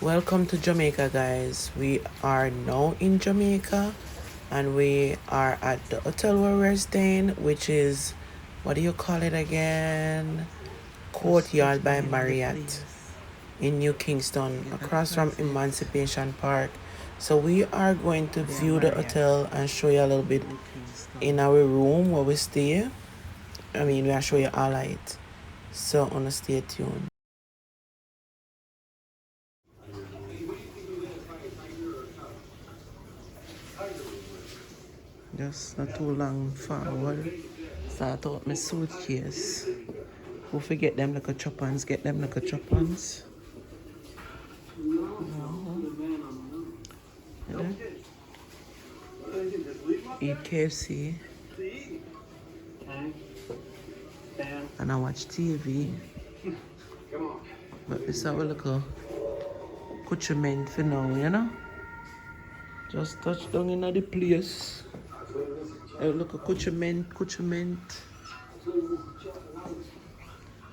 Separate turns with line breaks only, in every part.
Welcome to Jamaica, guys. We are now in Jamaica and we are at the hotel where we're staying, which is, what do you call it again? Courtyard by Marriott in New Kingston, across from Emancipation Park. So we are going to view the hotel and show you a little bit in our room where we stay. We'll show you all of it. So, stay tuned. Just not too long forward. Start out my suitcase. Who forget them like a chop-ons, get them like a chop-ons. Eat KFC. And I watch TV. But this is our little accoutrement for now, you know? Just touch down in the place. Look, accoutrement.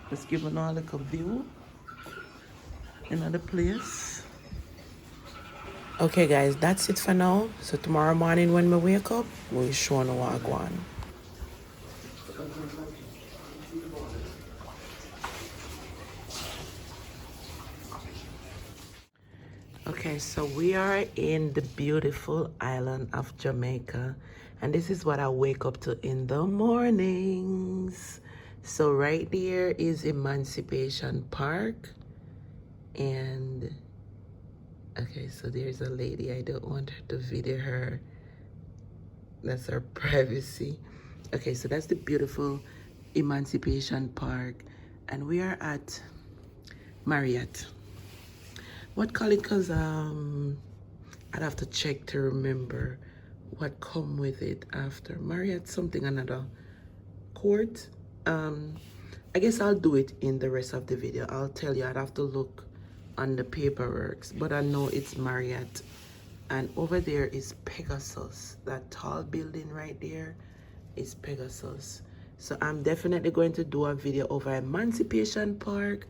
Just giving all like a view in the place. Okay guys, that's it for now. So tomorrow morning when we wake up, we'll show you what I go on. Okay, so we are in the beautiful island of Jamaica, and this is what I wake up to in the mornings. So right there is Emancipation Park, and okay, so there's a lady. I don't want her to video her. That's her privacy. Okay, so that's the beautiful Emancipation Park, and we are at Marriott. What call it? Cause I'd have to check to remember what come with it after Marriott something another court. I guess I'll do it in the rest of the video. I'll tell you. I'd have to look on the paperwork, but I know it's Marriott. And over there is Pegasus. That tall building right there is Pegasus. So I'm definitely going to do a video over Emancipation Park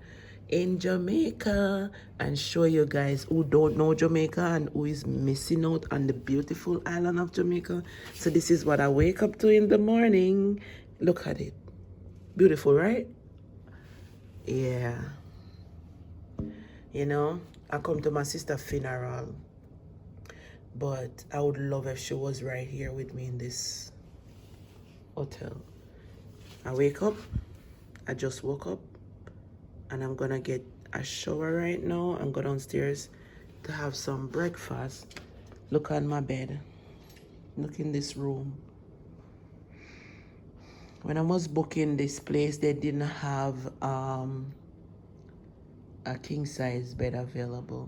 in Jamaica and show you guys who don't know Jamaica and who is missing out on the beautiful island of Jamaica. So this is what I wake up to in the morning. Look at it. Beautiful, right? Yeah. You know, I come to my sister's funeral, but I would love if she was right here with me in this hotel. I wake up. I just woke up. And I'm gonna get a shower right now and go downstairs to have some breakfast. Look on my bed. Look in this room. When I was booking this place, they didn't have a king size bed available.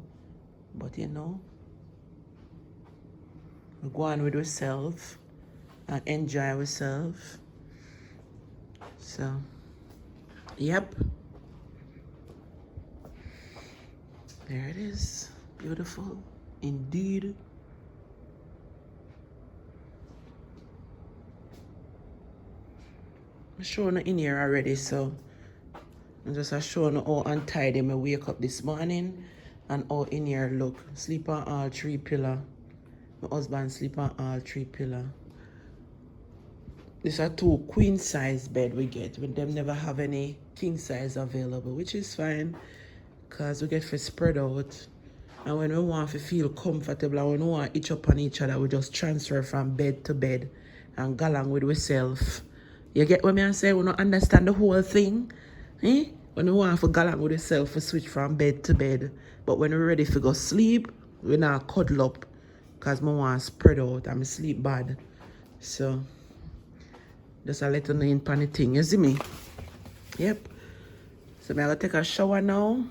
But you know, we go on with ourselves and enjoy ourselves. So, yep. There it is. Beautiful indeed. I'm showing it in here already, so I'm just showing how untidy I wake up this morning and how in here look. Sleep on all three pillar. My husband sleep on all three pillar. These are 2 queen size bed we get. With them never have any king size available, which is fine. Because we get to spread out. And when we want to feel comfortable and when we want each up on each other, we just transfer from bed to bed and go along with ourselves. You get what I say? We don't understand the whole thing. Eh? When we want to go along with ourselves, we switch from bed to bed. But when we're ready to go sleep, we not cuddle up. Because I want to spread out and I sleep bad. So, just a little in the thing. You see me? Yep. So I'm going to take a shower now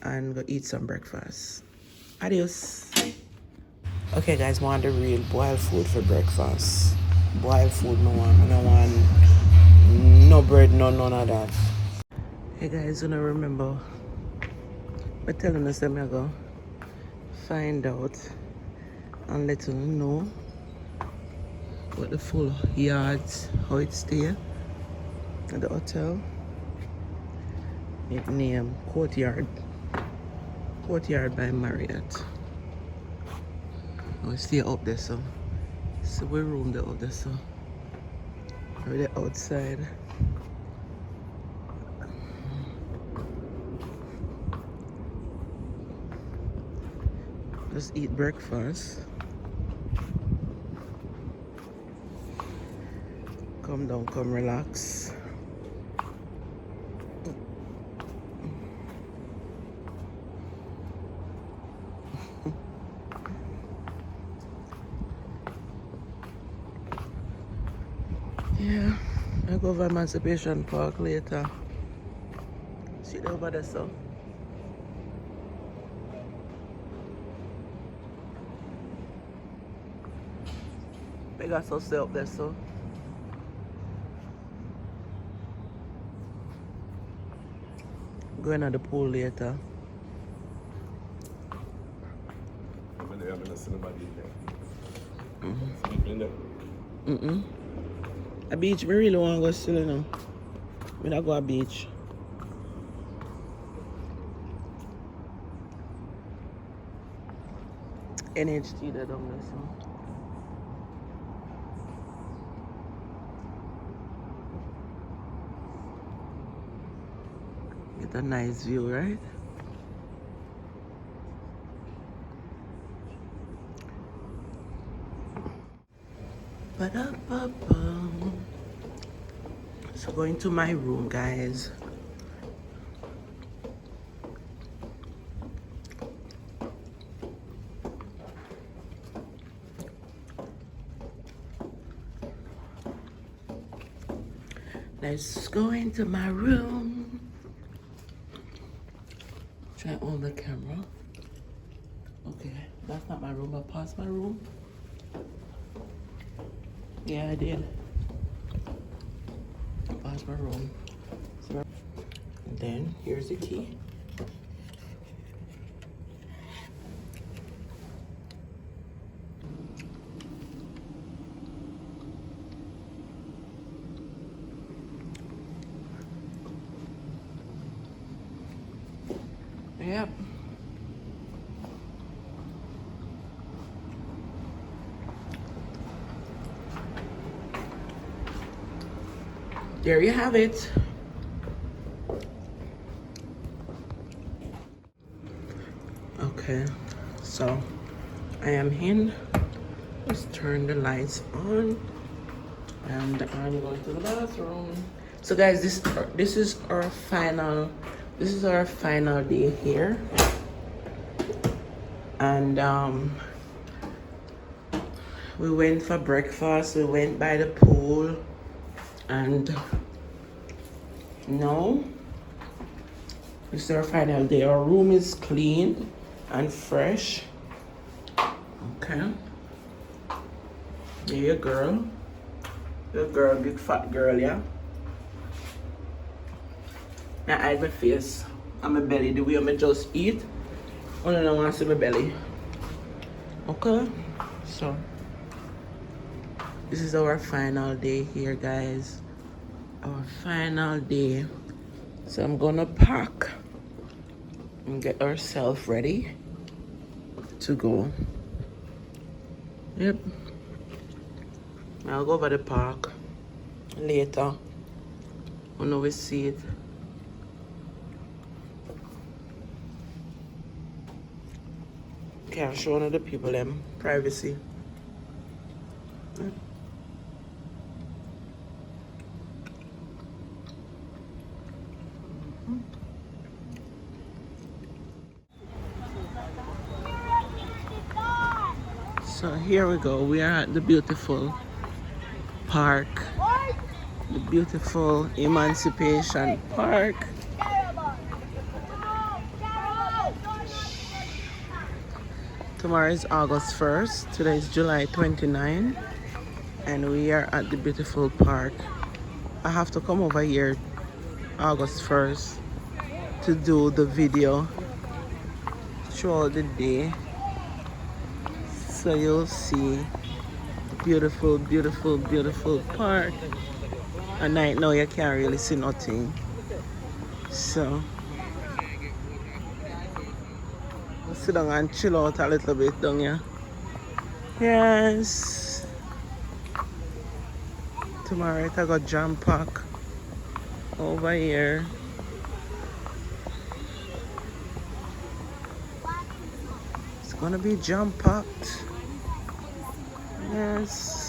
and go eat some breakfast. Adios. Okay guys, I want the real boiled food for breakfast. Boiled food I don't want no bread, none of that. Hey guys, you know remember I'm telling us that I'm gonna find out and let you know what the full yards, how it stay at the hotel. It name Courtyard. Courtyard by Marriott. We stay up there, so we room there up there, so we're there outside. Just eat breakfast. Come down, come relax. Yeah, I go over Emancipation Park later. See it over there, so. Pegasus stay up there, so. Going at the pool later. A beach, we really want to go still, you know. We don't go a beach. NHT there down there, so. Get a nice view, right? Ba-da-ba-bum. So going to my room, guys. Let's go into my room. Try on the camera. Okay, that's not my room. I passed my room. Yeah, I did. I passed my room. And then here's the key. Yep. There you have it. Okay, so I am in. Let's turn the lights on, and I'm going to the bathroom. So, guys, this is our final. This is our final day here, and we went for breakfast. We went by the pool, and now this is our final day. Our room is clean and fresh. Okay, there you girl, big fat girl, yeah. I hide my face and my belly the way I just eat. I don't want to see my belly. Okay, so this is our final day here, guys. Our final day. So I'm gonna pack and get ourselves ready to go. Yep. I'll go over the park later when we see it. Can't show other people them privacy. So here we go. We are at the beautiful park, the beautiful Emancipation Park. Tomorrow is August 1st. Today is July 29th, and we are at the beautiful park. I have to come over here August 1st to do the video throughout the day, so you'll see the beautiful, beautiful, beautiful park. At night now you can't really see nothing, so sit down and chill out a little bit down here. Yes. Tomorrow I got jam pack over here. It's gonna be jam packed. Yes.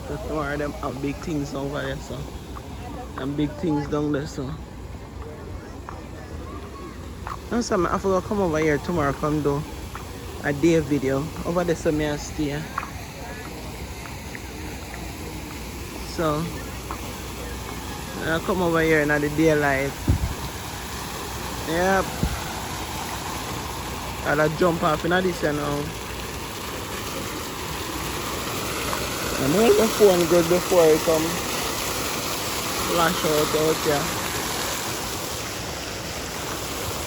That's one of them big things over there, so. And big things down there, so. And so I forgot to come over here tomorrow, come do a day video. Over there, so I stay. So, I come over here in the daylight. Yep. I'll jump off in this now. I'm hold my phone good before I come flash out here.